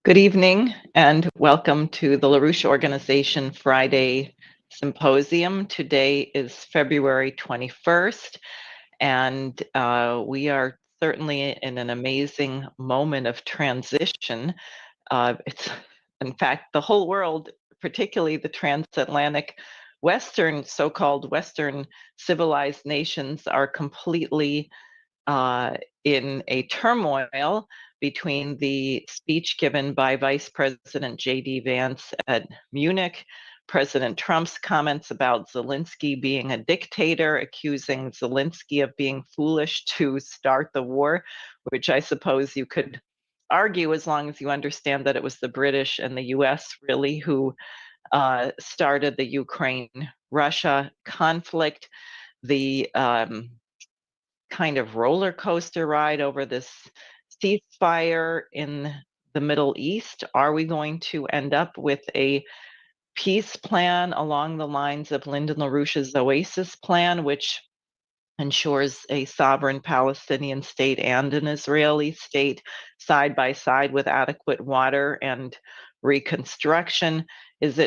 Good evening and welcome to the LaRouche Organization Friday Symposium. Today is February 21st, and we are certainly in an amazing moment of transition. It's, in fact, the whole world, particularly the transatlantic so-called Western civilized nations, are completely in a turmoil between the speech given by Vice President J.D. Vance at Munich, President Trump's comments about Zelensky being a dictator, accusing Zelensky of being foolish to start the war, which I suppose you could argue as long as you understand that it was the British and the US really who started the Ukraine-Russia conflict. The kind of roller coaster ride over this ceasefire in the Middle East? Are we going to end up with a peace plan along the lines of Lyndon LaRouche's Oasis plan, which ensures a sovereign Palestinian state and an Israeli state side by side with adequate water and reconstruction? Is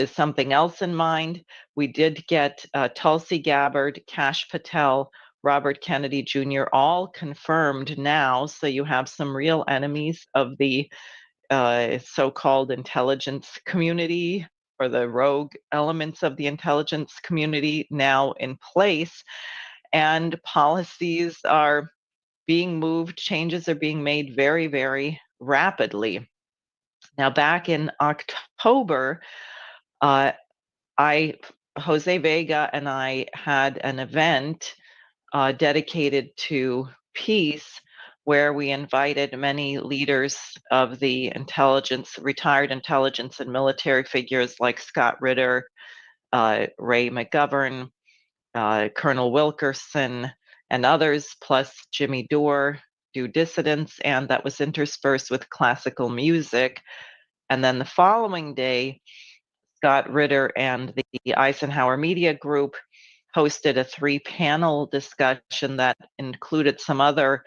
something else in mind? We did get Tulsi Gabbard, Kash Patel, Robert Kennedy Jr. all confirmed now, so you have some real enemies of the so-called intelligence community or the rogue elements of the intelligence community now in place, and policies are being moved, changes are being made very, very rapidly. Now, back in October, uh, Jose Vega and I had an event dedicated to peace, where we invited many leaders of the retired intelligence and military figures like Scott Ritter, Ray McGovern, Colonel Wilkerson, and others, plus Jimmy Dore, do dissidents, and that was interspersed with classical music. And then the following day, Scott Ritter and the Eisenhower Media Group hosted a 3-panel discussion that included some other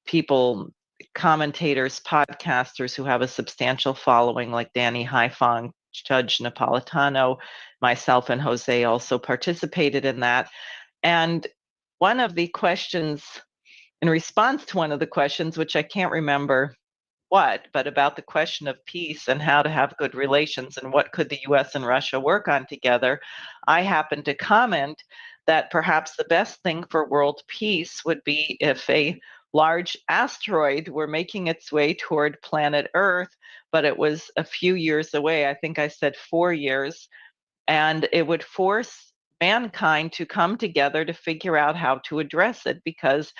people, commentators, podcasters who have a substantial following, like Danny Haifong, Judge Napolitano. Myself and Jose also participated in that. And one of the questions, in response to one of the questions, which I can't remember but about the question of peace and how to have good relations and what could the US and Russia work on together, I happened to comment that perhaps the best thing for world peace would be if a large asteroid were making its way toward planet Earth, but it was a few years away. I think I said 4 years, and it would force mankind to come together to figure out how to address it, because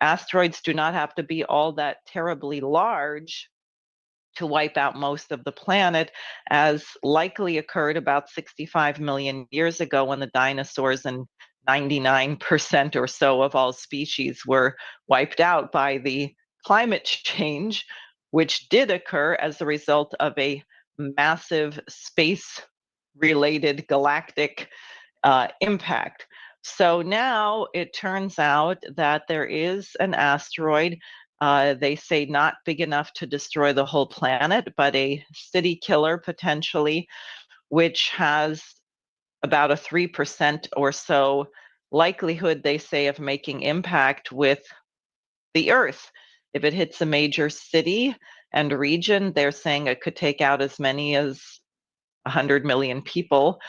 asteroids do not have to be all that terribly large to wipe out most of the planet, as likely occurred about 65 million years ago when the dinosaurs and 99% or so of all species were wiped out by the climate change, which did occur as a result of a massive space related galactic impact. So now it turns out that there is an asteroid, they say not big enough to destroy the whole planet, but a city killer potentially, which has about a 3% or so likelihood, they say, of making impact with the Earth. If it hits a major city and region, they're saying it could take out as many as 100 million people.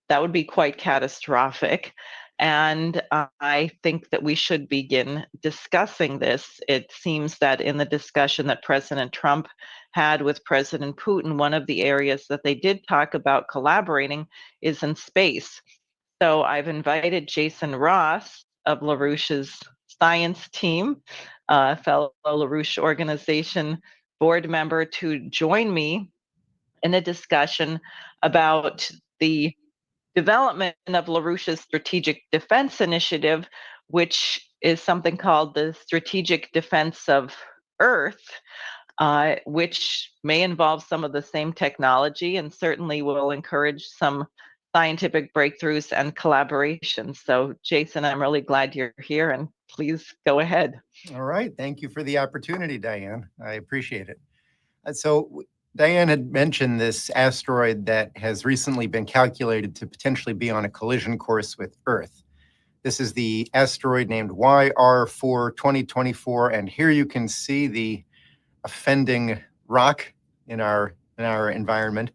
That would be quite catastrophic. And I think that we should begin discussing this. It seems that in the discussion that President Trump had with President Putin, one of the areas that they did talk about collaborating is in space. So I've invited Jason Ross of LaRouche's science team, fellow LaRouche organization board member, to join me in a discussion about the development of LaRouche's Strategic Defense Initiative, which is something called the Strategic Defense of Earth, which may involve some of the same technology and certainly will encourage some scientific breakthroughs and collaborations. So Jason, I'm really glad you're here, and please go ahead. All right. Thank you for the opportunity, Diane. I appreciate it. So Diane had mentioned this asteroid that has recently been calculated to potentially be on a collision course with Earth. This is the asteroid named YR4 2024, and here you can see the offending rock in our environment.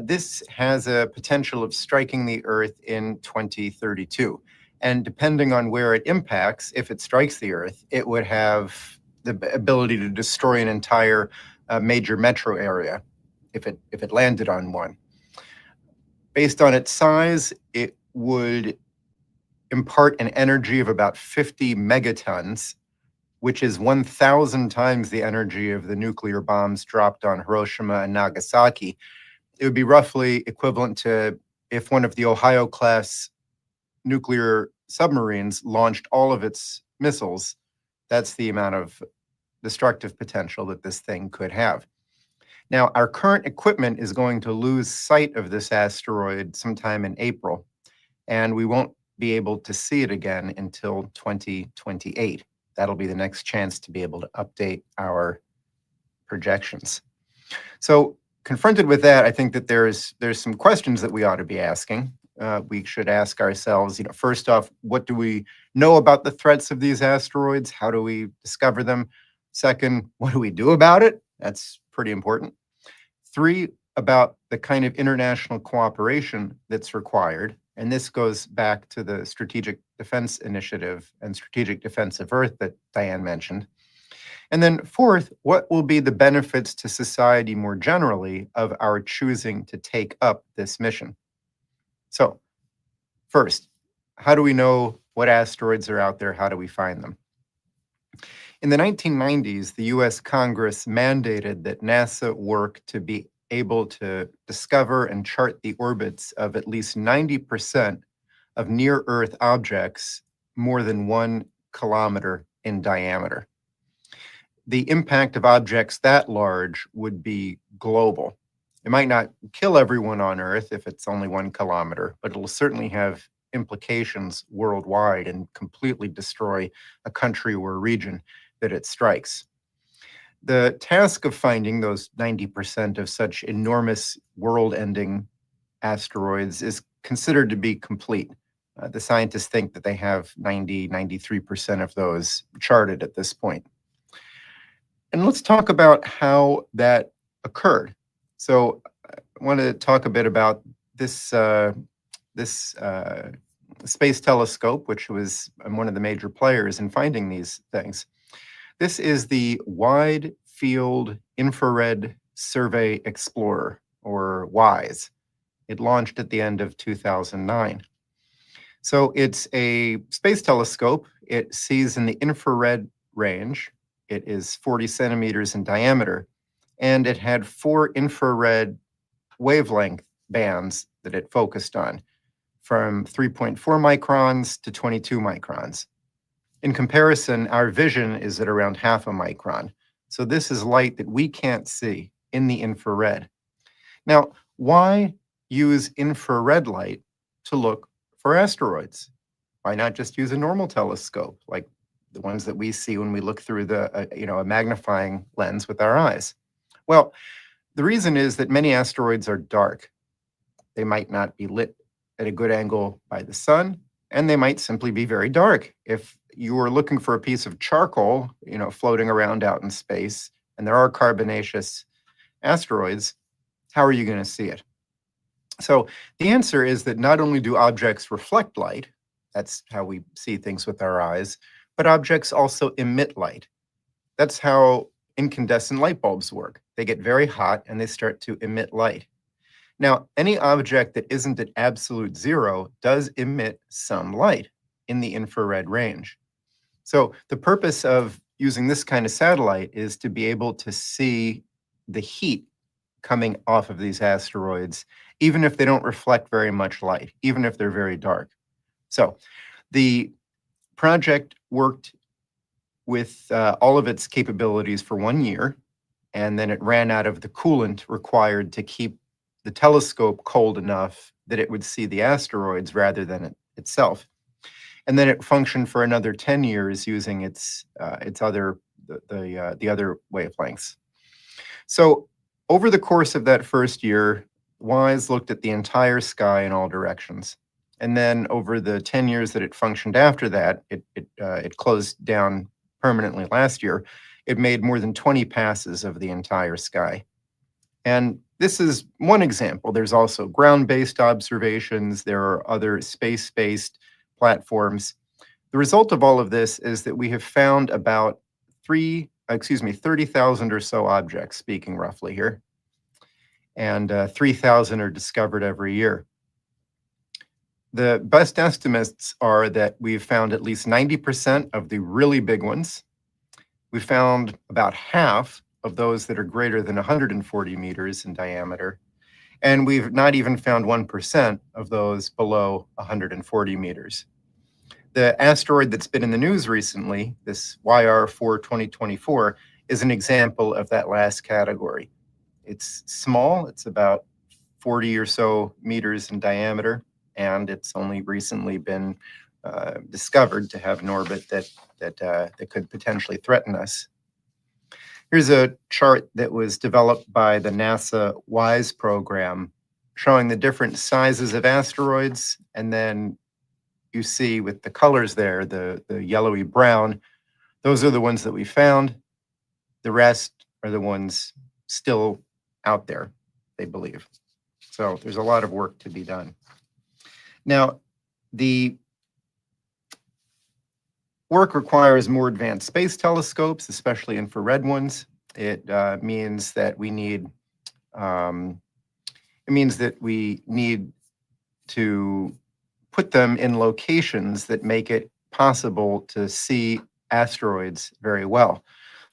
This has a potential of striking the Earth in 2032. And depending on where it impacts, if it strikes the Earth, it would have the ability to destroy an entire major metro area if it landed on one. Based on its size, it would impart an energy of about 50 megatons, which is 1,000 times the energy of the nuclear bombs dropped on Hiroshima and Nagasaki. It would be roughly equivalent to if one of the Ohio-class nuclear submarines launched all of its missiles. That's the amount of destructive potential that this thing could have. Now, our current equipment is going to lose sight of this asteroid sometime in April, and we won't be able to see it again until 2028. That'll be the next chance to be able to update our projections. So, confronted with that, I think that there's some questions that we ought to be asking. We should ask ourselves, first off, what do we know about the threats of these asteroids? How do we discover them? Second, what do we do about it? That's pretty important. 3, about the kind of international cooperation that's required. And this goes back to the Strategic Defense Initiative and Strategic Defense of Earth that Diane mentioned. And then 4th, what will be the benefits to society more generally of our choosing to take up this mission? So, first, how do we know what asteroids are out there? How do we find them? In the 1990s, the US Congress mandated that NASA work to be able to discover and chart the orbits of at least 90% of near-Earth objects more than 1 kilometer in diameter. The impact of objects that large would be global. It might not kill everyone on Earth if it's only 1 kilometer, but it'll certainly have implications worldwide and completely destroy a country or region that it strikes. The task of finding those 90% of such enormous world-ending asteroids is considered to be complete. The scientists think that they have 93% of those charted at this point. And let's talk about how that occurred. So I want to talk a bit about this space telescope, which was one of the major players in finding these things. This is the Wide Field Infrared Survey Explorer, or WISE. It launched at the end of 2009. So it's a space telescope. It sees in the infrared range. It is 40 centimeters in diameter, and it had 4 infrared wavelength bands that it focused on, from 3.4 microns to 22 microns. In comparison, our vision is at around half a micron. So this is light that we can't see in the infrared. Now, why use infrared light to look for asteroids? Why not just use a normal telescope like the ones that we see when we look through a magnifying lens with our eyes? Well, the reason is that many asteroids are dark. They might not be lit at a good angle by the sun, and they might simply be very dark. If you were looking for a piece of charcoal, floating around out in space, and there are carbonaceous asteroids, how are you going to see it? So the answer is that not only do objects reflect light, that's how we see things with our eyes, but objects also emit light. That's how incandescent light bulbs work. They get very hot and they start to emit light. Now, any object that isn't at absolute zero does emit some light in the infrared range. So the purpose of using this kind of satellite is to be able to see the heat coming off of these asteroids, even if they don't reflect very much light, even if they're very dark. So the project worked with all of its capabilities for 1 year, and then it ran out of the coolant required to keep the telescope cold enough that it would see the asteroids rather than itself. And then it functioned for another 10 years using its other the other wavelengths. So over the course of that first year, WISE looked at the entire sky in all directions. And then over the 10 years that it functioned after that, it closed down permanently last year. It made more than 20 passes of the entire sky. And this is one example. There's also ground-based observations. There are other space-based platforms. The result of all of this is that we have found about 30,000 or so objects, speaking roughly here, and 3,000 are discovered every year. The best estimates are that we've found at least 90% of the really big ones. We found about half of those that are greater than 140 meters in diameter, and we've not even found 1% of those below 140 meters. The asteroid that's been in the news recently, this YR4 2024, is an example of that last category. It's small, it's about 40 or so meters in diameter, and it's only recently been discovered to have an orbit that could potentially threaten us. Here's a chart that was developed by the NASA WISE program showing the different sizes of asteroids, and then you see with the colors there, the yellowy brown, those are the ones that we found. The rest are the ones still out there, they believe. So there's a lot of work to be done. Now, the work requires more advanced space telescopes, especially infrared ones. It means that we need to put them in locations that make it possible to see asteroids very well.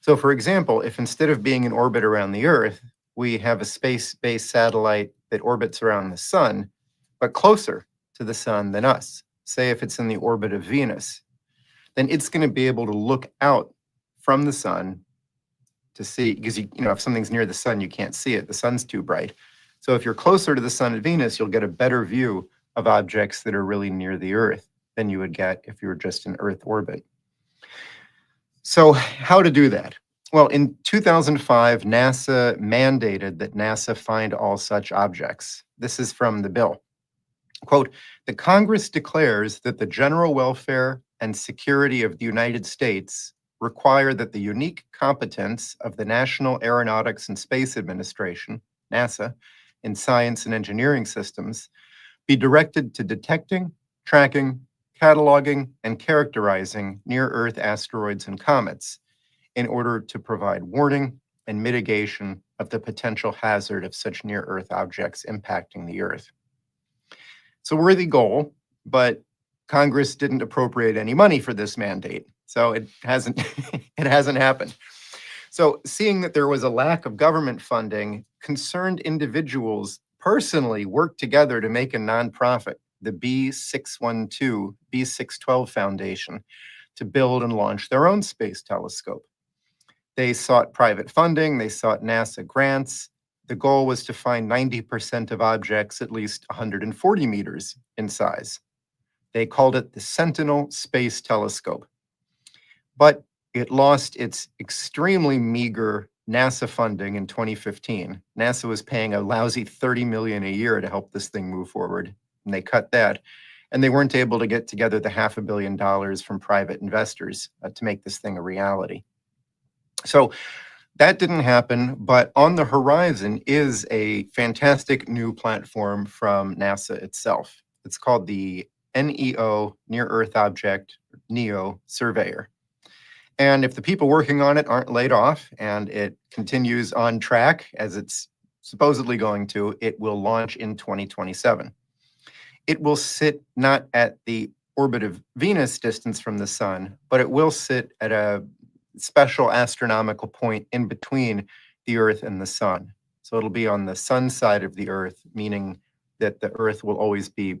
So for example, if instead of being in orbit around the Earth, we have a space-based satellite that orbits around the sun, but closer to the sun than us, say if it's in the orbit of Venus, then it's going to be able to look out from the sun to see, because if something's near the sun, you can't see it. The sun's too bright. So if you're closer to the sun at Venus, you'll get a better view of objects that are really near the Earth than you would get if you were just in Earth orbit. So how to do that? Well, in 2005, NASA mandated that NASA find all such objects. This is from the bill. Quote, "The Congress declares that the general welfare and security of the United States require that the unique competence of the National Aeronautics and Space Administration, NASA, in science and engineering systems be directed to detecting, tracking, cataloging, and characterizing near-Earth asteroids and comets in order to provide warning and mitigation of the potential hazard of such near-Earth objects impacting the Earth." It's a worthy goal, but Congress didn't appropriate any money for this mandate, so it hasn't happened. So seeing that there was a lack of government funding, concerned individuals personally worked together to make a nonprofit, the B612 Foundation, to build and launch their own space telescope. They sought private funding, they sought NASA grants. The goal was to find 90% of objects at least 140 meters in size. They called it the Sentinel Space Telescope. But it lost its extremely meager NASA funding in 2015. NASA was paying a lousy $30 million a year to help this thing move forward, and they cut that. And they weren't able to get together the $500 million from private investors to make this thing a reality. So that didn't happen, but on the horizon is a fantastic new platform from NASA itself. It's called the NEO, Near Earth Object, NEO Surveyor. And if the people working on it aren't laid off and it continues on track as it's supposedly going to, it will launch in 2027. It will sit not at the orbit of Venus distance from the sun, but it will sit at a special astronomical point in between the Earth and the sun. So it'll be on the sun side of the Earth, meaning that the Earth will always be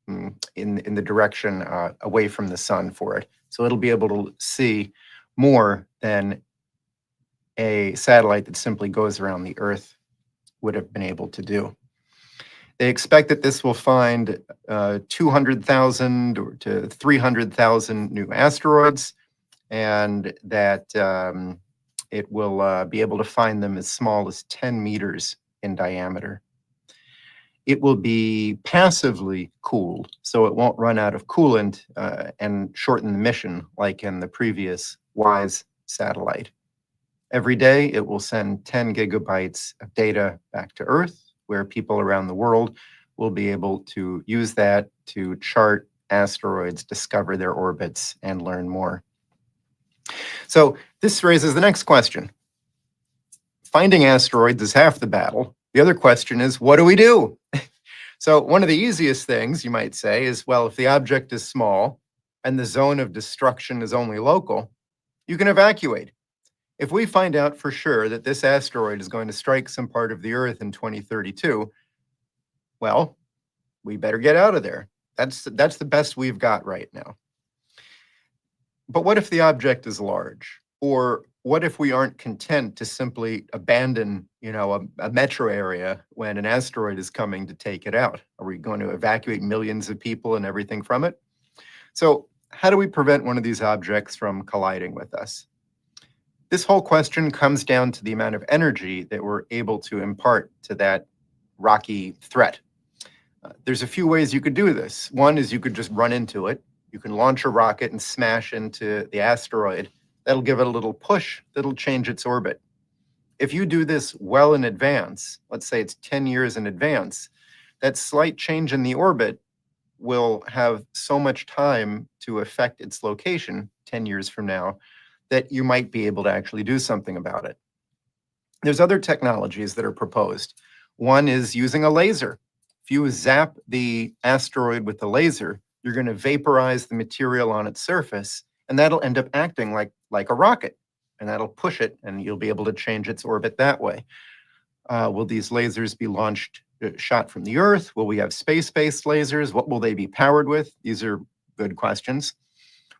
in the direction away from the sun for it. So it'll be able to see more than a satellite that simply goes around the Earth would have been able to do. They expect that this will find 200,000 to 300,000 new asteroids, and that it will be able to find them as small as 10 meters in diameter. It will be passively cooled, so it won't run out of coolant and shorten the mission like in the previous WISE satellite. Every day, it will send 10 gigabytes of data back to Earth, where people around the world will be able to use that to chart asteroids, discover their orbits, and learn more. So this raises the next question. Finding asteroids is half the battle. The other question is, what do we do? So one of the easiest things, you might say, is, well, if the object is small and the zone of destruction is only local, you can evacuate. If we find out for sure that this asteroid is going to strike some part of the Earth in 2032, well, we better get out of there. That's the best we've got right now. But what if the object is large? Or what if we aren't content to simply abandon, a metro area when an asteroid is coming to take it out? Are we going to evacuate millions of people and everything from it? So how do we prevent one of these objects from colliding with us? This whole question comes down to the amount of energy that we're able to impart to that rocky threat. There's a few ways you could do this. One is you could just run into it. You can launch a rocket and smash into the asteroid. That'll give it a little push that'll change its orbit. If you do this well in advance, let's say it's 10 years in advance, that slight change in the orbit will have so much time to affect its location 10 years from now that you might be able to actually do something about it. There's other technologies that are proposed. One is using a laser. If you zap the asteroid with a laser, you're going to vaporize the material on its surface, and that'll end up acting like a rocket, and that'll push it, and you'll be able to change its orbit that way. Will these lasers be shot from the Earth? Will we have space-based lasers? What will they be powered with? These are good questions.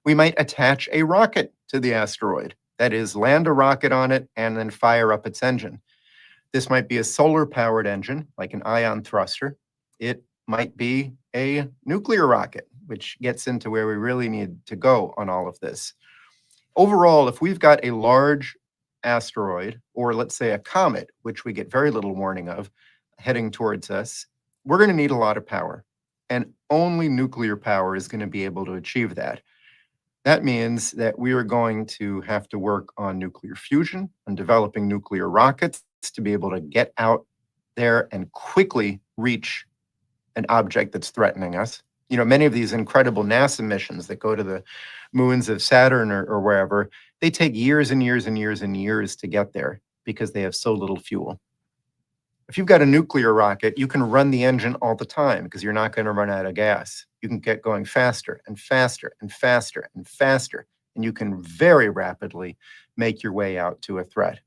We might attach a rocket to the asteroid. That is, land a rocket on it and then fire up its engine. This might be a solar-powered engine, like an ion thruster. It might be a nuclear rocket, which gets into where we really need to go on all of this. Overall, if we've got a large asteroid, or let's say a comet, which we get very little warning of, heading towards us, we're going to need a lot of power. And only nuclear power is going to be able to achieve that. That means that we are going to have to work on nuclear fusion and developing nuclear rockets to be able to get out there and quickly reach an object that's threatening us. Many of these incredible NASA missions that go to the moons of Saturn or wherever, they take years and years and years and years to get there because they have so little fuel. If you've got a nuclear rocket, you can run the engine all the time because you're not going to run out of gas. You can get going faster and faster and faster and faster, and you can very rapidly make your way out to a threat.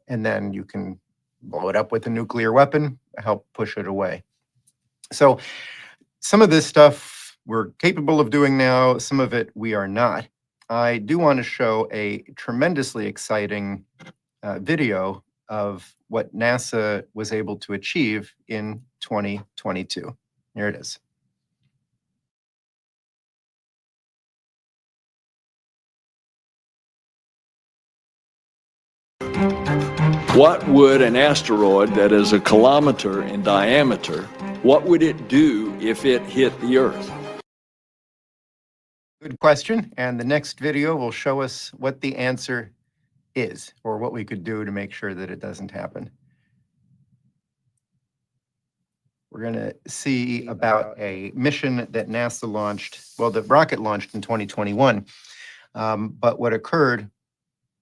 And then you can blow it up with a nuclear weapon, help push it away. So some of this stuff we're capable of doing now, some of it we are not. I do want to show a tremendously exciting video of what NASA was able to achieve in 2022. Here it is. What would an asteroid that is a kilometer in diameter, what would it do if it hit the Earth? Good question. And the next video will show us what the answer is, or what we could do to make sure that it doesn't happen. We're going to see about a mission that NASA launched. Well, the rocket launched in 2021, but what occurred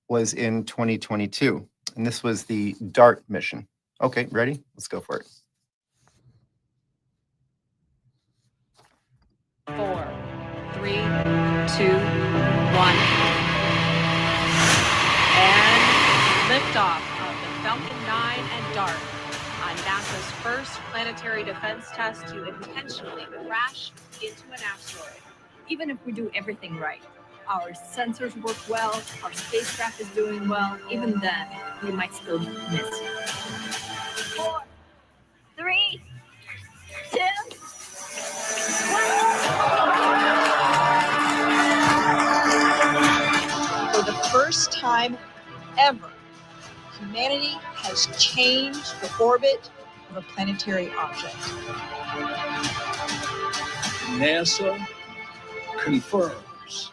was in 2022, and this was the DART mission. Okay, ready? Let's go for it. 4, 3, 2, 1. And liftoff of the Falcon 9 and DART on NASA's first planetary defense test to intentionally crash into an asteroid. Even if we do everything right, our sensors work well, our spacecraft is doing well, even then, we might still miss. 4, 3, first time ever, humanity has changed the orbit of a planetary object. NASA confirms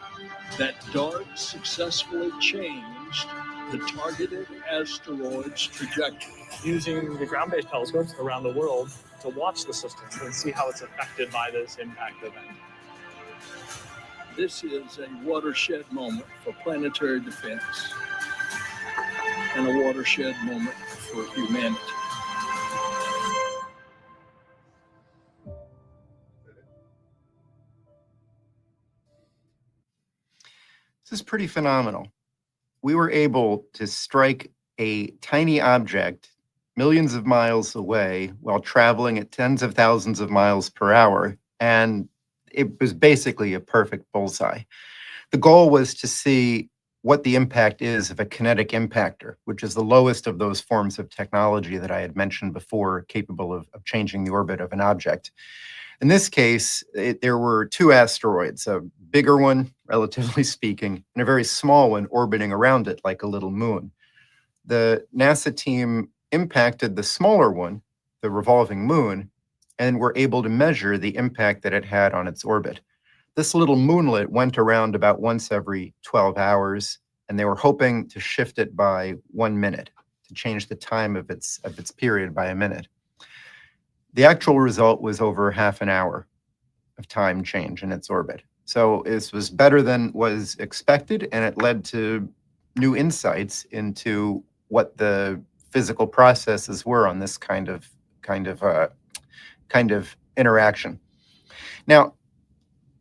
that DART successfully changed the targeted asteroid's trajectory. Using the ground-based telescopes around the world to watch the system and see how it's affected by this impact event. This is a watershed moment for planetary defense and a watershed moment for humanity. This is pretty phenomenal. We were able to strike a tiny object millions of miles away while traveling at tens of thousands of miles per hour, and it was basically a perfect bullseye. The goal was to see what the impact is of a kinetic impactor, which is the lowest of those forms of technology that I had mentioned before, capable of changing the orbit of an object. In this case, there were two asteroids, a bigger one, relatively speaking, and a very small one orbiting around it like a little moon. The NASA team impacted the smaller one, the revolving moon, and were able to measure the impact that it had on its orbit. This little moonlet went around about once every 12 hours, and they were hoping to shift it by 1 minute, to change the time of its period by a minute. The actual result was over half an hour of time change in its orbit. So this was better than was expected, and it led to new insights into what the physical processes were on this kind of interaction. Now,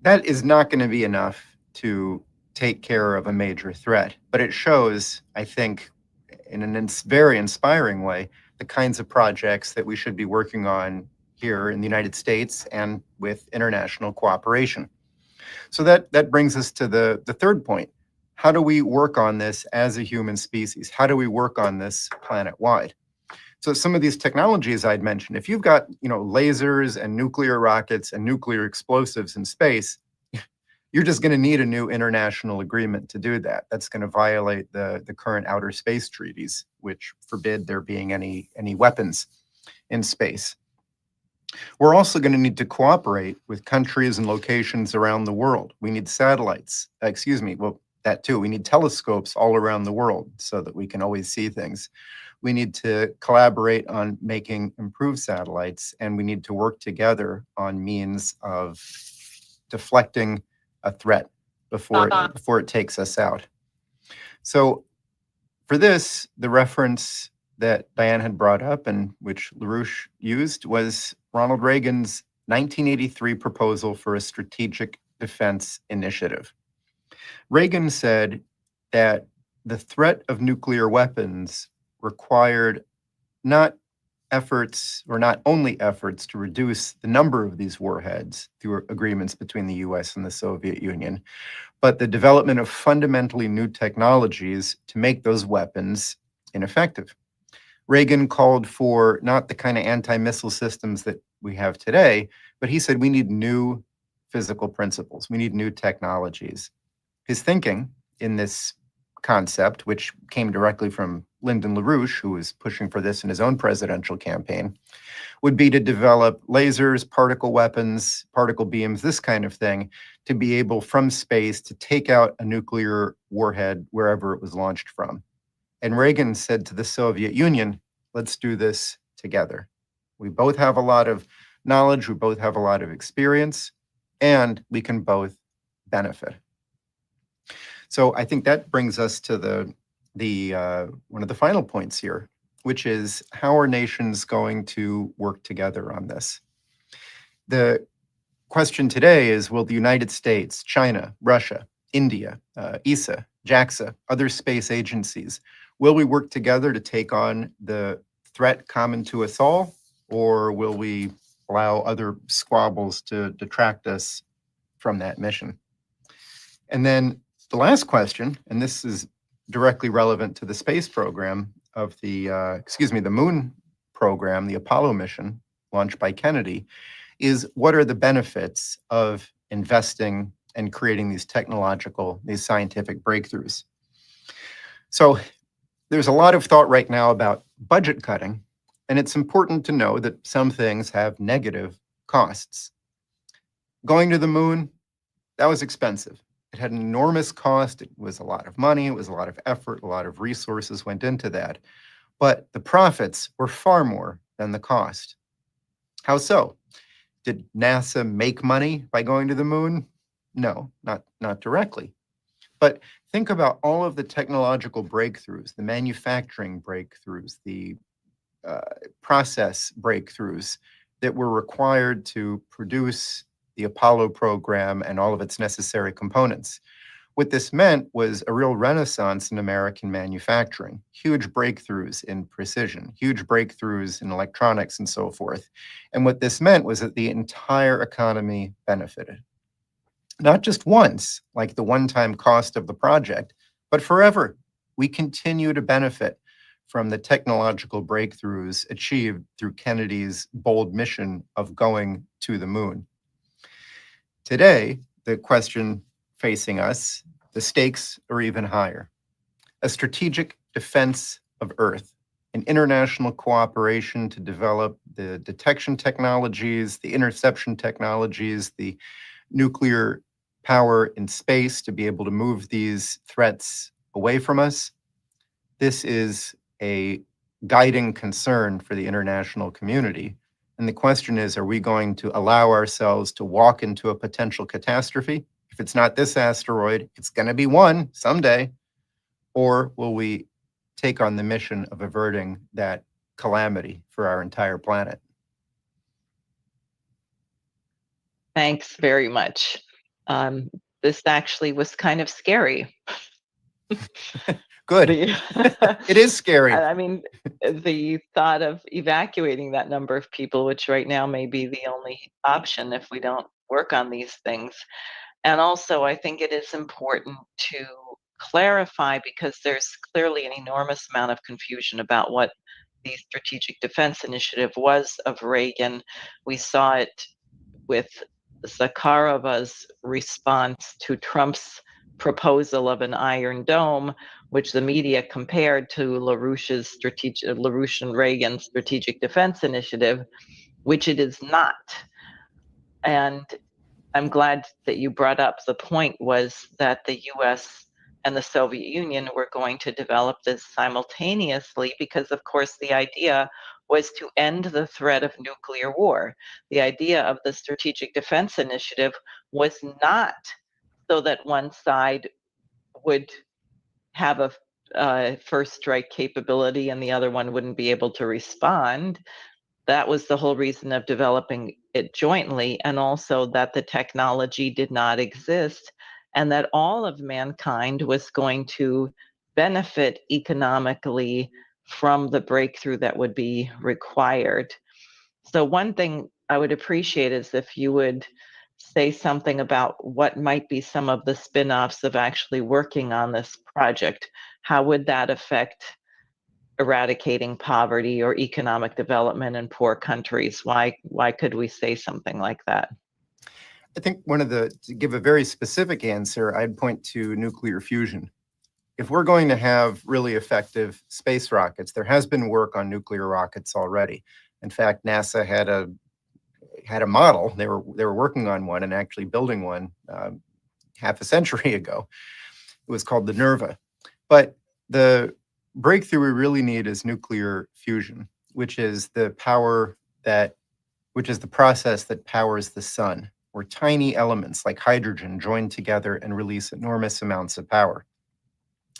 that is not going to be enough to take care of a major threat, but it shows, I think, in a very inspiring way, the kinds of projects that we should be working on here in the United States and with international cooperation. So that brings us to the third point. How do we work on this as a human species? How do we work on this planet-wide? So some of these technologies I'd mentioned, if you've got lasers and nuclear rockets and nuclear explosives in space, you're just going to need a new international agreement to do that. That's going to violate the current outer space treaties, which forbid there being any weapons in space. We're also going to need to cooperate with countries and locations around the world. We need satellites, that too. We need telescopes all around the world so that we can always see things. We need to collaborate on making improved satellites, and we need to work together on means of deflecting a threat before it takes us out. So for this, the reference that Diane had brought up and which LaRouche used was Ronald Reagan's 1983 proposal for a strategic defense initiative. Reagan said that the threat of nuclear weapons required not only efforts to reduce the number of these warheads through agreements between the US and the Soviet Union, but the development of fundamentally new technologies to make those weapons ineffective. Reagan called for not the kind of anti-missile systems that we have today, but he said we need new physical principles. We need new technologies. His thinking in this concept, which came directly from Lyndon LaRouche, who was pushing for this in his own presidential campaign, would be to develop lasers, particle weapons, particle beams, this kind of thing, to be able from space to take out a nuclear warhead wherever it was launched from. And Reagan said to the Soviet Union, let's do this together. We both have a lot of knowledge, we both have a lot of experience, and we can both benefit. So I think that brings us to the one of the final points here, which is how are nations going to work together on this? The question today is, will the United States, China, Russia, India, ESA, JAXA, other space agencies, will we work together to take on the threat common to us all, or will we allow other squabbles to detract us from that mission? And then the last question, and this is directly relevant to the space program of the moon program, the Apollo mission launched by Kennedy, is what are the benefits of investing and creating these scientific breakthroughs? So there's a lot of thought right now about budget cutting, and it's important to know that some things have negative costs. Going to the moon, that was expensive. It had an enormous cost. It was a lot of money. It was a lot of effort. A lot of resources went into that. But the profits were far more than the cost. How so? Did NASA make money by going to the moon? No, not directly. But think about all of the technological breakthroughs, the manufacturing breakthroughs, the process breakthroughs that were required to produce the Apollo program and all of its necessary components. What this meant was a real renaissance in American manufacturing, huge breakthroughs in precision, huge breakthroughs in electronics and so forth. And what this meant was that the entire economy benefited. Not just once, like the one-time cost of the project, but forever. We continue to benefit from the technological breakthroughs achieved through Kennedy's bold mission of going to the moon. Today, the question facing us, the stakes are even higher. A strategic defense of Earth, an international cooperation to develop the detection technologies, the interception technologies, the nuclear power in space to be able to move these threats away from us. This is a guiding concern for the international community. And the question is, are we going to allow ourselves to walk into a potential catastrophe? If it's not this asteroid, it's going to be one someday. Or will we take on the mission of averting that calamity for our entire planet? Thanks very much. This actually was kind of scary. Good. The- It is scary. I mean, the thought of evacuating that number of people, which right now may be the only option if we don't work on these things. And also, I think it is important to clarify, because there's clearly an enormous amount of confusion about what the Strategic Defense Initiative was of Reagan. We saw it with Zakharova's response to Trump's proposal of an Iron Dome, which the media compared to LaRouche and Reagan's Strategic Defense Initiative, which it is not. And I'm glad that you brought up the point was that the US and the Soviet Union were going to develop this simultaneously, because of course the idea was to end the threat of nuclear war. The idea of the Strategic Defense Initiative was not so that one side would have a first strike capability and the other one wouldn't be able to respond. That was the whole reason of developing it jointly, and also that the technology did not exist and that all of mankind was going to benefit economically from the breakthrough that would be required. So one thing I would appreciate is if you would say something about what might be some of the spin-offs of actually working on this project. How would that affect eradicating poverty or economic development in poor countries? Why could we say something like that? I think to give a very specific answer, I'd point to nuclear fusion. If we're going to have really effective space rockets, there has been work on nuclear rockets already. In fact, NASA had a model. They were working on one and actually building one half a century ago. It was called the NERVA. But the breakthrough we really need is nuclear fusion, which is the process that powers the sun, where tiny elements like hydrogen join together and release enormous amounts of power.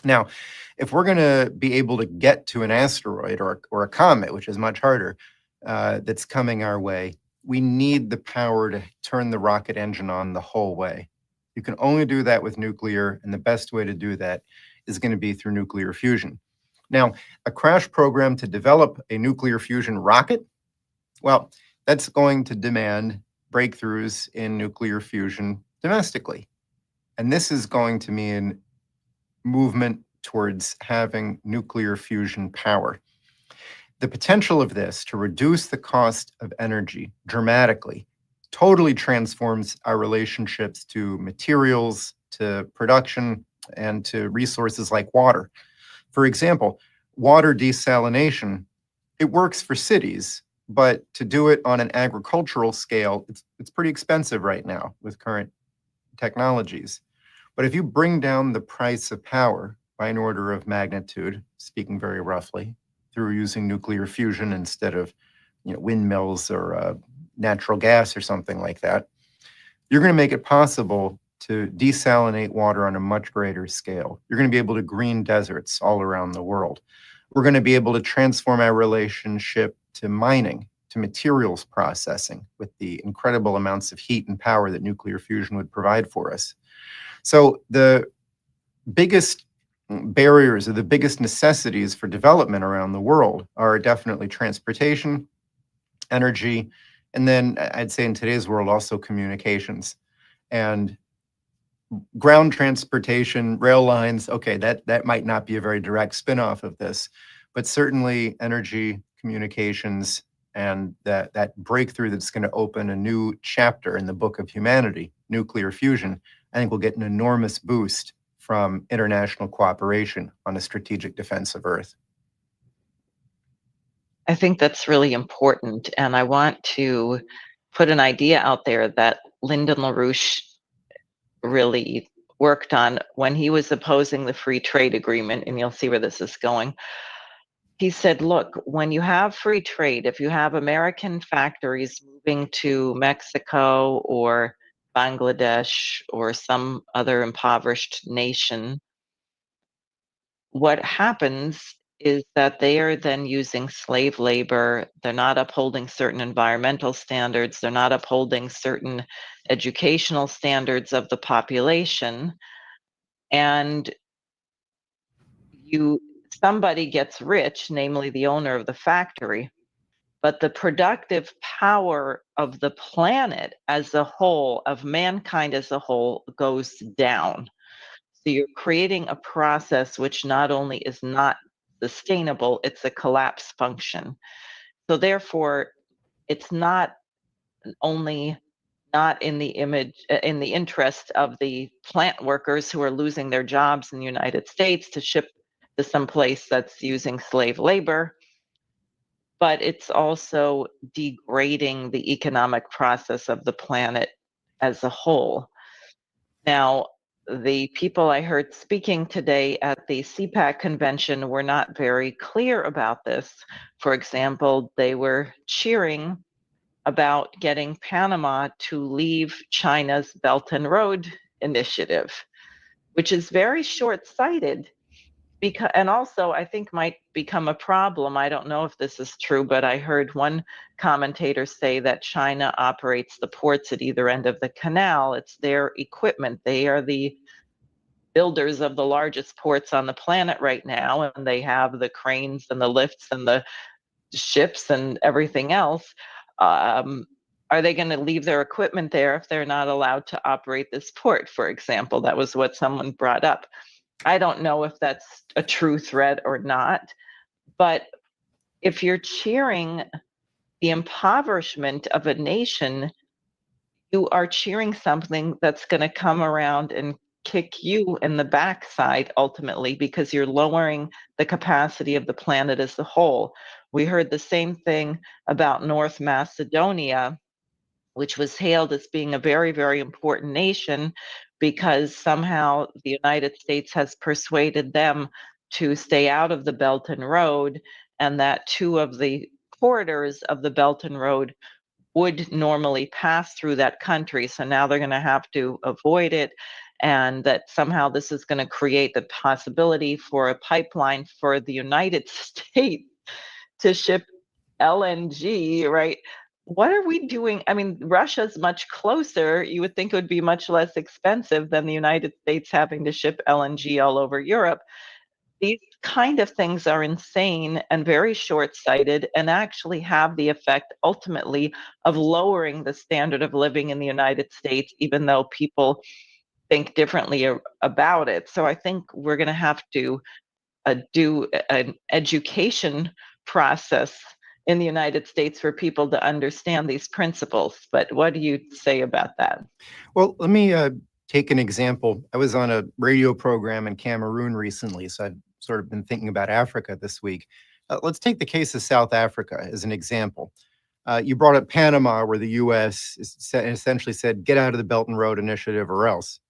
Now, if we're going to be able to get to an asteroid or a comet, which is much harder, that's coming our way, we need the power to turn the rocket engine on the whole way. You can only do that with nuclear, and the best way to do that is going to be through nuclear fusion. Now, a crash program to develop a nuclear fusion rocket, well, that's going to demand breakthroughs in nuclear fusion domestically. And this is going to mean movement towards having nuclear fusion power. The potential of this to reduce the cost of energy dramatically totally transforms our relationships to materials, to production, and to resources like water. For example, water desalination, it works for cities, but to do it on an agricultural scale, it's pretty expensive right now with current technologies. But if you bring down the price of power by an order of magnitude, speaking very roughly, through using nuclear fusion instead of windmills or natural gas or something like that, you're going to make it possible to desalinate water on a much greater scale. You're going to be able to green deserts all around the world. We're going to be able to transform our relationship to mining, to materials processing with the incredible amounts of heat and power that nuclear fusion would provide for us. So the biggest barriers or the biggest necessities for development around the world are definitely transportation, energy, and then I'd say in today's world also communications. And ground transportation, rail lines, okay, that might not be a very direct spin-off of this, but certainly energy, communications, and that breakthrough that's going to open a new chapter in the book of humanity, nuclear fusion, I think will get an enormous boost from international cooperation on a strategic defense of Earth. I think that's really important. And I want to put an idea out there that Lyndon LaRouche really worked on when he was opposing the free trade agreement, and you'll see where this is going. He said, look, when you have free trade, if you have American factories moving to Mexico or Bangladesh or some other impoverished nation, what happens is that they are then using slave labor. They're not upholding certain environmental standards. They're not upholding certain educational standards of the population. And somebody gets rich, namely the owner of the factory, but the productive power of the planet as a whole, of mankind as a whole, goes down. So you're creating a process which not only is not sustainable, it's a collapse function. So therefore, it's not only not in the interest of the plant workers who are losing their jobs in the United States to ship to some place that's using slave labor, but it's also degrading the economic process of the planet as a whole. Now, the people I heard speaking today at the CPAC convention were not very clear about this. For example, they were cheering about getting Panama to leave China's Belt and Road Initiative, which is very short-sighted. And also, I think might become a problem. I don't know if this is true, but I heard one commentator say that China operates the ports at either end of the canal. It's their equipment. They are the builders of the largest ports on the planet right now, and they have the cranes and the lifts and the ships and everything else. Are they going to leave their equipment there if they're not allowed to operate this port, for example? That was what someone brought up. I don't know if that's a true threat or not, but if you're cheering the impoverishment of a nation, you are cheering something that's going to come around and kick you in the backside ultimately, because you're lowering the capacity of the planet as a whole. We heard the same thing about North Macedonia, which was hailed as being a very, very important nation because somehow the United States has persuaded them to stay out of the Belt and Road, and that two of the corridors of the Belt and Road would normally pass through that country. So now they're going to have to avoid it, and that somehow this is going to create the possibility for a pipeline for the United States to ship LNG, right? What are we doing? I mean, Russia's much closer. You would think it would be much less expensive than the United States having to ship LNG all over Europe. These kind of things are insane and very short-sighted, and actually have the effect ultimately of lowering the standard of living in the United States, even though people think differently about it. So I think we're going to have to do an education process in the United States for people to understand these principles. But what do you say about that? Well, let me take an example. I was on a radio program in Cameroon recently, so I've sort of been thinking about Africa this week. Let's take the case of South Africa as an example. You brought up Panama, where the U.S. essentially said, get out of the Belt and Road Initiative or else,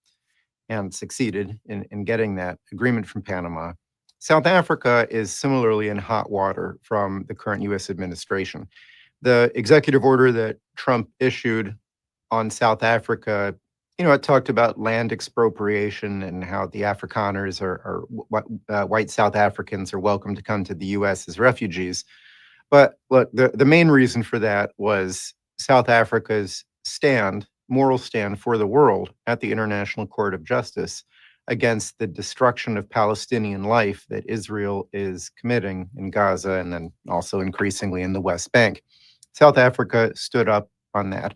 and succeeded in getting that agreement from Panama. South Africa is similarly in hot water from the current U.S. administration. The executive order that Trump issued on South Africa, it talked about land expropriation and how the Afrikaners or white South Africans are welcome to come to the U.S. as refugees. But look, the main reason for that was South Africa's moral stand for the world at the International Court of Justice against the destruction of Palestinian life that Israel is committing in Gaza and then also increasingly in the West Bank. South Africa stood up on that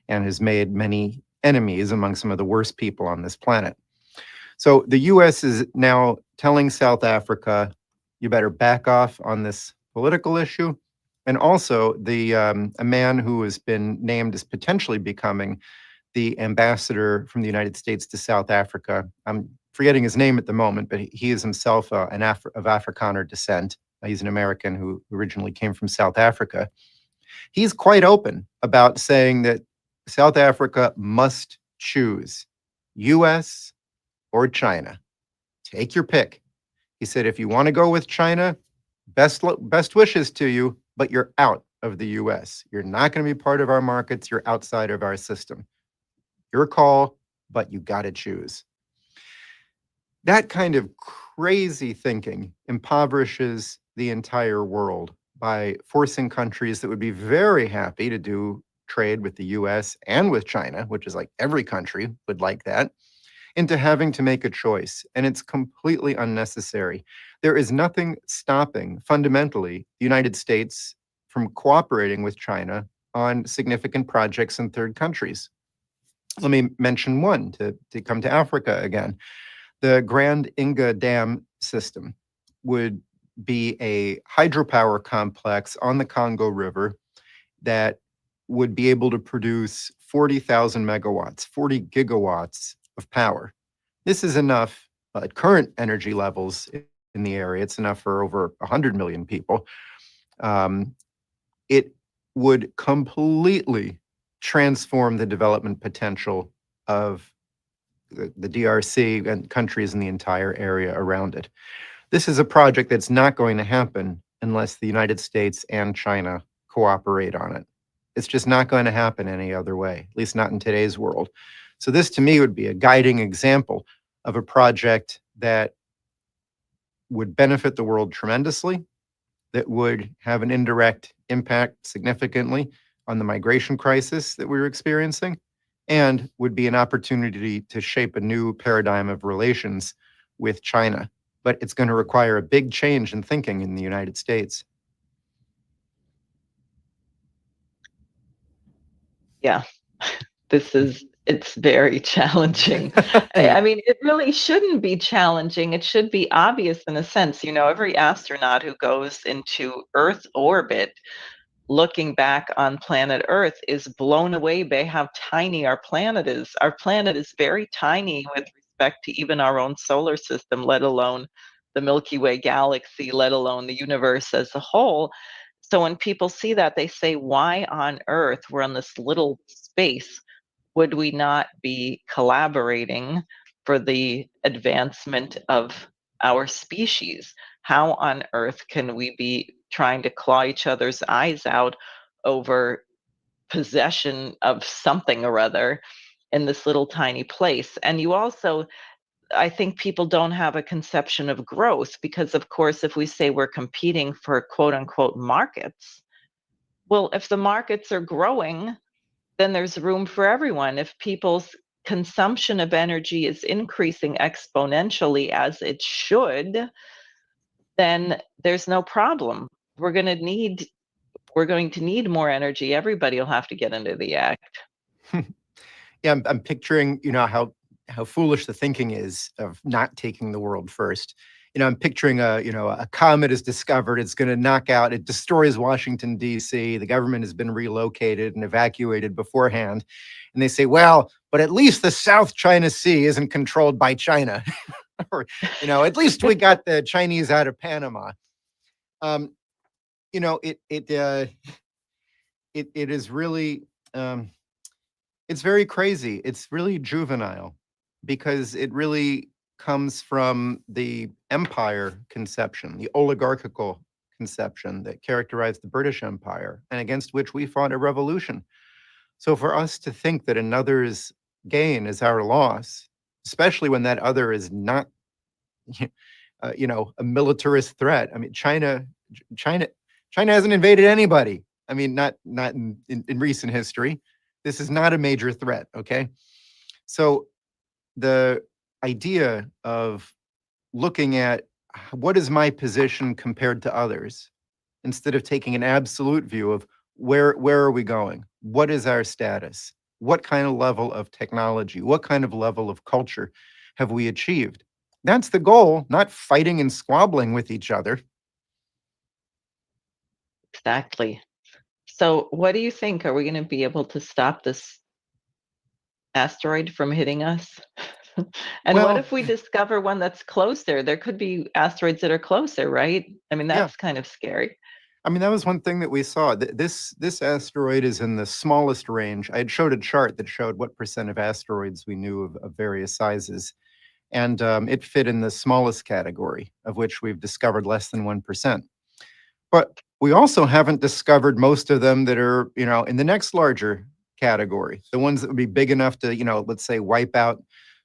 and has made many enemies among some of the worst people on this planet. So the U.S. is now telling South Africa, you better back off on this political issue. And also a man who has been named as potentially becoming the ambassador from the United States to South Africa. I'm forgetting his name at the moment, but he is himself of Afrikaner descent. He's an American who originally came from South Africa. He's quite open about saying that South Africa must choose U.S. or China. Take your pick. He said, if you want to go with China, best wishes to you, but you're out of the U.S. You're not going to be part of our markets. You're outside of our system. Your call, but you got to choose. That kind of crazy thinking impoverishes the entire world by forcing countries that would be very happy to do trade with the U.S. and with China, which is like every country would like that, into having to make a choice. And it's completely unnecessary. There is nothing stopping, fundamentally, the United States from cooperating with China on significant projects in third countries. Let me mention one to come to Africa again. The Grand Inga Dam system would be a hydropower complex on the Congo River that would be able to produce 40,000 megawatts, 40 gigawatts of power. This is enough at current energy levels in the area. It's enough for over 100 million people. It would completely transform the development potential of the DRC and countries in the entire area around it. This is a project that's not going to happen unless the United States and China cooperate on it. It's just not going to happen any other way, at least not in today's world. So this, to me, would be a guiding example of a project that would benefit the world tremendously, that would have an indirect impact significantly on the migration crisis that we're experiencing, and would be an opportunity to shape a new paradigm of relations with China. But it's going to require a big change in thinking in the United States. Yeah, it's very challenging. I mean, it really shouldn't be challenging. It should be obvious in a sense. Every astronaut who goes into Earth orbit, looking back on planet Earth, is blown away by how tiny our planet is. Our planet is very tiny with respect to even our own solar system, let alone the Milky Way galaxy, let alone the universe as a whole. So when people see that, they say, why on earth, we're on this little space, would we not be collaborating for the advancement of our species? How on earth can we be trying to claw each other's eyes out over possession of something or other in this little tiny place? And you also, I think people don't have a conception of growth because, of course, if we say we're competing for quote unquote markets, well, if the markets are growing, then there's room for everyone. If people's consumption of energy is increasing exponentially as it should, then there's no problem. We're going to need more energy. Everybody will have to get into the act. Yeah, I'm picturing, how foolish the thinking is of not taking the world first. I'm picturing a comet is discovered. It's going to knock out, it destroys Washington, D.C. The government has been relocated and evacuated beforehand. And they say, well, but at least the South China Sea isn't controlled by China. or, at least we got the Chinese out of Panama. It is really, it's very crazy. It's really juvenile because it really comes from the empire conception, the oligarchical conception that characterized the British Empire and against which we fought a revolution. So for us to think that another's gain is our loss, especially when that other is not, a militarist threat. I mean, China hasn't invaded anybody. I mean, not in recent history. This is not a major threat. Okay, so the idea of looking at what is my position compared to others, instead of taking an absolute view of where are we going, what is our status, what kind of level of technology, what kind of level of culture have we achieved? That's the goal, not fighting and squabbling with each other. Exactly. So what do you think? Are we going to be able to stop this asteroid from hitting us? And what Well, if we discover one that's closer? There could be asteroids that are closer, right? I mean, yeah. that's kind of scary. I mean, that was one thing that we saw. This asteroid is in the smallest range. I had showed a chart that showed what percent of asteroids we knew of various sizes. And it fit in the smallest category, of which we've discovered less than 1%. But we also haven't discovered most of them that are, in the next larger category, the ones that would be big enough to, let's say, wipe out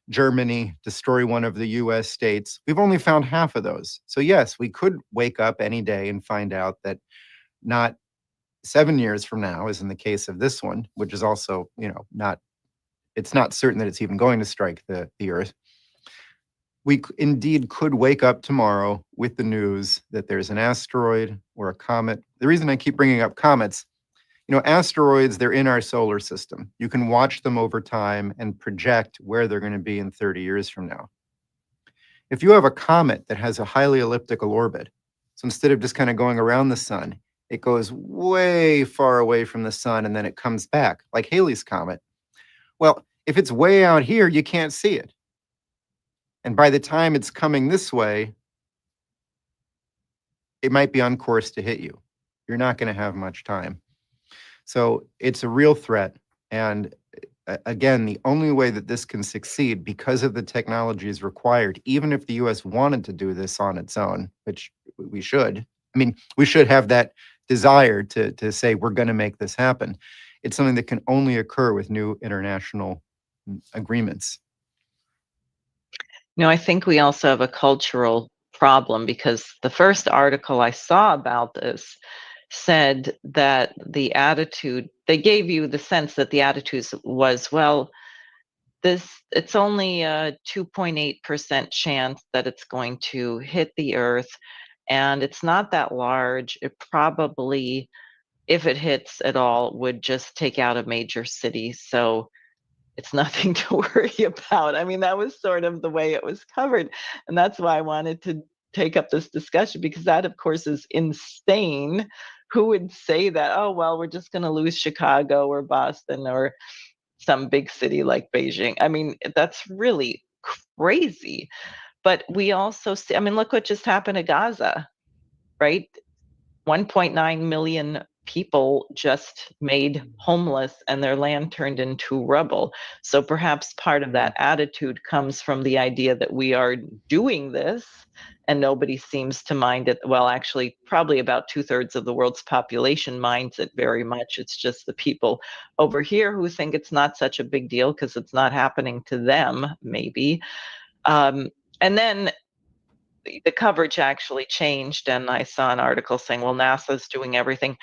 Germany, destroy one of the US states. We've only found half of those. So yes, we could wake up any day and find out that not 7 years from now, as in the case of this one, which is also, it's not certain that it's even going to strike the Earth. We indeed could wake up tomorrow with the news that there's an asteroid or a comet. The reason I keep bringing up comets, asteroids, they're in our solar system. You can watch them over time and project where they're going to be in 30 years from now. If you have a comet that has a highly elliptical orbit, so instead of just kind of going around the sun, it goes way far away from the sun and then it comes back, like Halley's Comet. Well, if it's way out here, you can't see it. And by the time it's coming this way, it might be on course to hit you. You're not going to have much time. So it's a real threat. And again, the only way that this can succeed, because of the technologies required, even if the US wanted to do this on its own, which we should, I mean, we should have that desire to say we're going to make this happen. It's something that can only occur with new international agreements. I think we also have a cultural problem, because the first article I saw about this said that the attitude, they gave you the sense that the attitude was, well, it's only a 2.8% chance that it's going to hit the Earth, and it's not that large. It probably, if it hits at all, would just take out a major city. So it's nothing to worry about. I mean, that was sort of the way it was covered. And that's why I wanted to take up this discussion, because that, of course, is insane. Who would say that? Oh, well, we're just going to lose Chicago or Boston or some big city like Beijing. I mean, that's really crazy. But we also see, I mean, look what just happened to Gaza, right? 1.9 million people just made homeless and their land turned into rubble. So perhaps part of that attitude comes from the idea that we are doing this and nobody seems to mind it. Well, actually, probably about 2/3 of the world's population minds it very much. It's just the people over here who think it's not such a big deal because it's not happening to them, maybe. And then the coverage actually changed, and I saw an article saying, well, NASA's doing everything.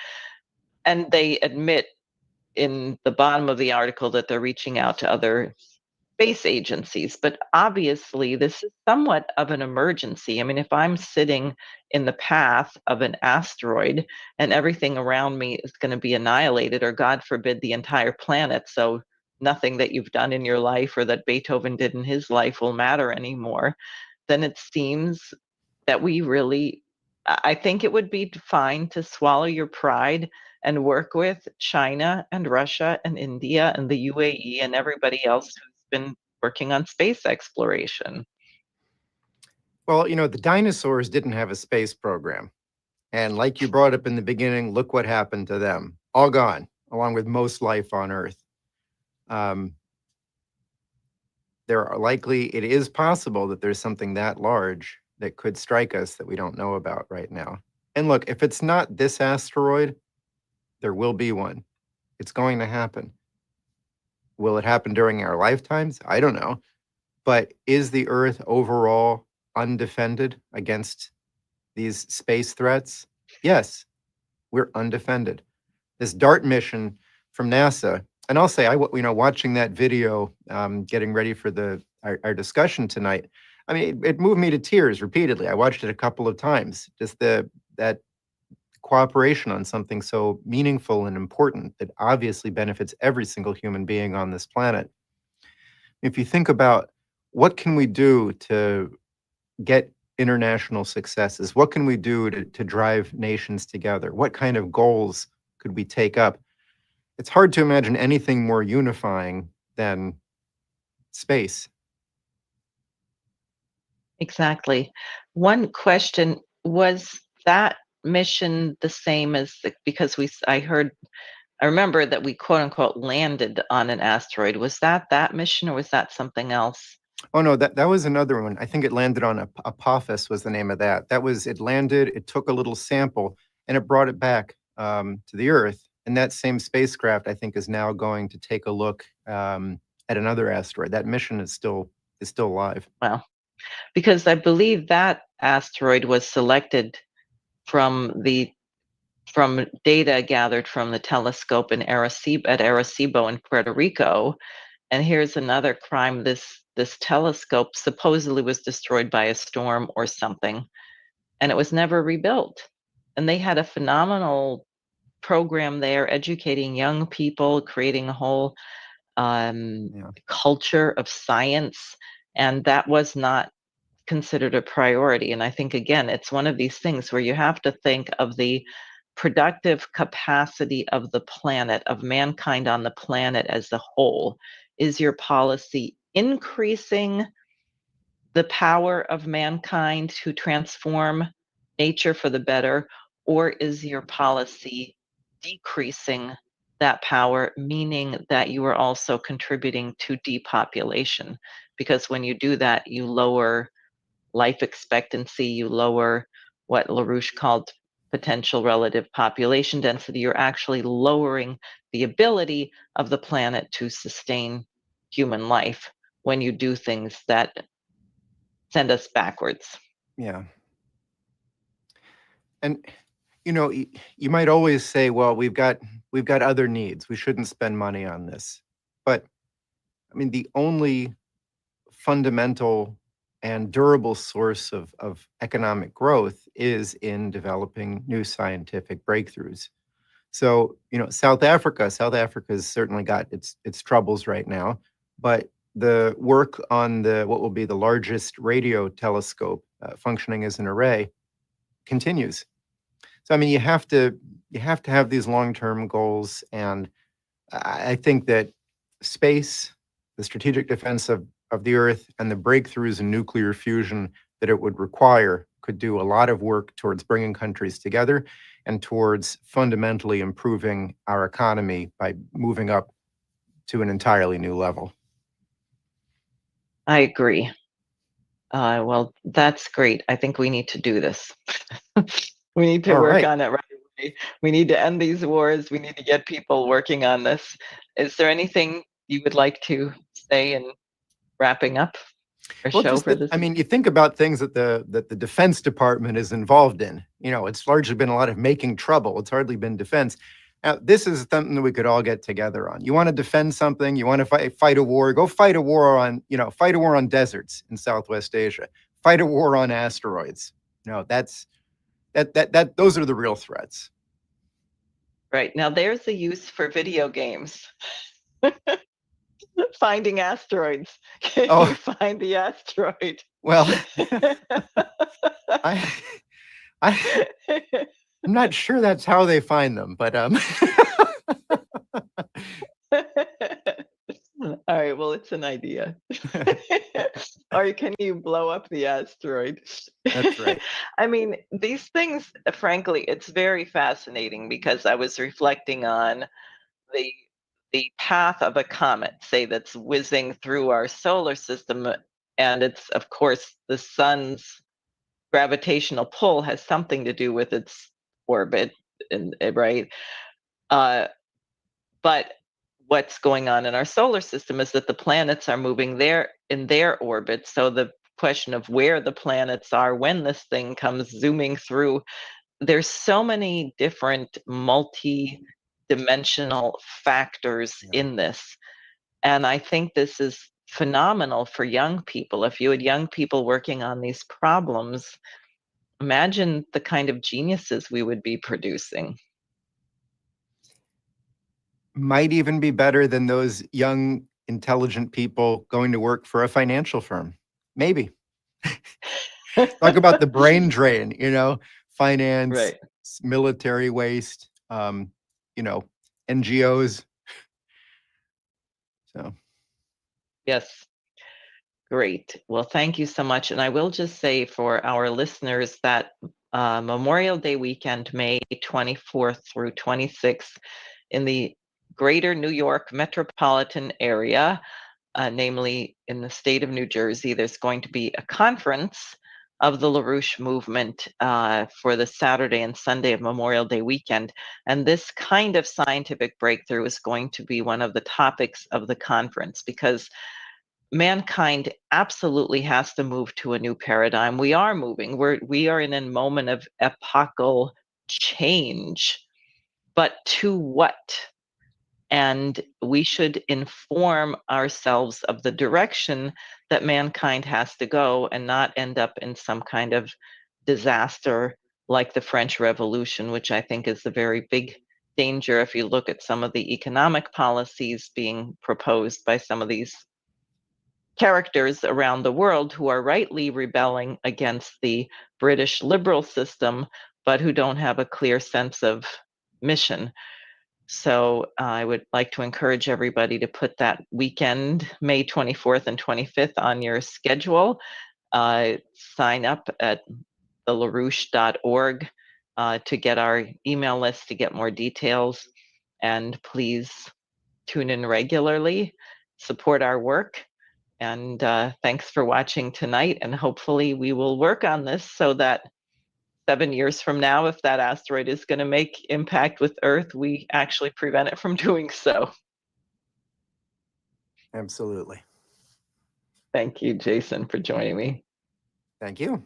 And they admit in the bottom of the article that they're reaching out to other space agencies. But obviously, this is somewhat of an emergency. I mean, if I'm sitting in the path of an asteroid and everything around me is going to be annihilated, or God forbid, the entire planet, so nothing that you've done in your life or that Beethoven did in his life will matter anymore, then it seems that we really, I think it would be fine to swallow your pride and work with China and Russia and India and the UAE and everybody else who's been working on space exploration. Well, the dinosaurs didn't have a space program. And like you brought up in the beginning, look what happened to them. All gone, along with most life on Earth. It is possible that there's something that large that could strike us that we don't know about right now. And look, if it's not this asteroid, there will be one. It's going to happen. Will it happen during our lifetimes? I don't know. But is the Earth overall undefended against these space threats? Yes, we're undefended. This DART mission from NASA, and I'll say, watching that video, getting ready for our discussion tonight, I mean, it moved me to tears repeatedly. I watched it a couple of times. Just that cooperation on something so meaningful and important that obviously benefits every single human being on this planet. If you think about what can we do to get international successes, what can we do to drive nations together? What kind of goals could we take up? It's hard to imagine anything more unifying than space. Exactly. One question, was that mission the same as because I remember that we quote unquote landed on an asteroid. Was that mission or was that something else? Oh no, that was another one. I think it landed on Apophis was the name of that. It landed, it took a little sample, and it brought it back to the Earth. And that same spacecraft, I think, is now going to take a look at another asteroid. That mission is still alive. Well, because I believe that asteroid was selected from data gathered from the telescope at Arecibo in Puerto Rico. And here's another crime. This telescope supposedly was destroyed by a storm or something, and it was never rebuilt. And they had a phenomenal program there, educating young people, creating a whole culture of science, and that was not considered a priority. And I think, again, it's one of these things where you have to think of the productive capacity of the planet, of mankind on the planet as a whole. Is your policy increasing the power of mankind to transform nature for the better, or is your policy decreasing that power, meaning that you are also contributing to depopulation? Because when you do that, you lower life expectancy, you lower what LaRouche called potential relative population density. You're actually lowering the ability of the planet to sustain human life when you do things that send us backwards. Yeah. And you might always say, well, we've got other needs. We shouldn't spend money on this. But I mean, the only fundamental and durable source of economic growth is in developing new scientific breakthroughs. So, South Africa's certainly got its troubles right now, but the work on what will be the largest radio telescope functioning as an array continues. So, I mean, you have to have these long-term goals, and I think that space, the strategic defense of the Earth, and the breakthroughs in nuclear fusion that it would require could do a lot of work towards bringing countries together and towards fundamentally improving our economy by moving up to an entirely new level. I agree. Well, that's great. I think we need to do this. We need to work on it right away. We need to end these wars. We need to get people working on this. Is there anything you would like to say in wrapping up our show for this? I mean, you think about things that the Defense Department is involved in. It's largely been a lot of making trouble. It's hardly been defense. Now, this is something that we could all get together on. You want to defend something, you want to fight a war, go fight a war on deserts in Southwest Asia. Fight a war on asteroids. Those are the real threats. Right. Now there's a use for video games. Finding asteroids. Can you find the asteroid? Well, I'm not sure that's how they find them, but All right, well, it's an idea. Or can you blow up the asteroid? That's right. I mean, these things, frankly, it's very fascinating because I was reflecting on the the path of a comet, say that's whizzing through our solar system, and it's of course the sun's gravitational pull has something to do with its orbit, and right. Uh, but what's going on in our solar system is that the planets are moving there in their orbit. So the question of where the planets are when this thing comes zooming through, there's so many different multi-dimensional factors Yeah. in this. And I think this is phenomenal for young people. If you had young people working on these problems, imagine the kind of geniuses we would be producing. Might even be better than those young, intelligent people going to work for a financial firm. Maybe. Talk about the brain drain, finance, Right. military waste, NGOs. So, Yes. Great. Well, thank you so much. And I will just say for our listeners that Memorial Day weekend, May 24th through 26th, in the greater New York metropolitan area, namely in the state of New Jersey, there's going to be a conference of the LaRouche movement for the Saturday and Sunday of Memorial Day weekend. And this kind of scientific breakthrough is going to be one of the topics of the conference because mankind absolutely has to move to a new paradigm. We are moving. We are in a moment of epochal change, but to what? And we should inform ourselves of the direction that mankind has to go and not end up in some kind of disaster like the French Revolution, which I think is the very big danger if you look at some of the economic policies being proposed by some of these characters around the world who are rightly rebelling against the British liberal system, but who don't have a clear sense of mission. So I would like to encourage everybody to put that weekend, May 24th and 25th, on your schedule. Sign up at thelarouche.org to get our email list to get more details. And please tune in regularly, support our work. And thanks for watching tonight. And hopefully we will work on this so that 7 years from now, if that asteroid is going to make impact with Earth, we actually prevent it from doing so. absolutely. Thank you, Jason, for joining me. Thank you.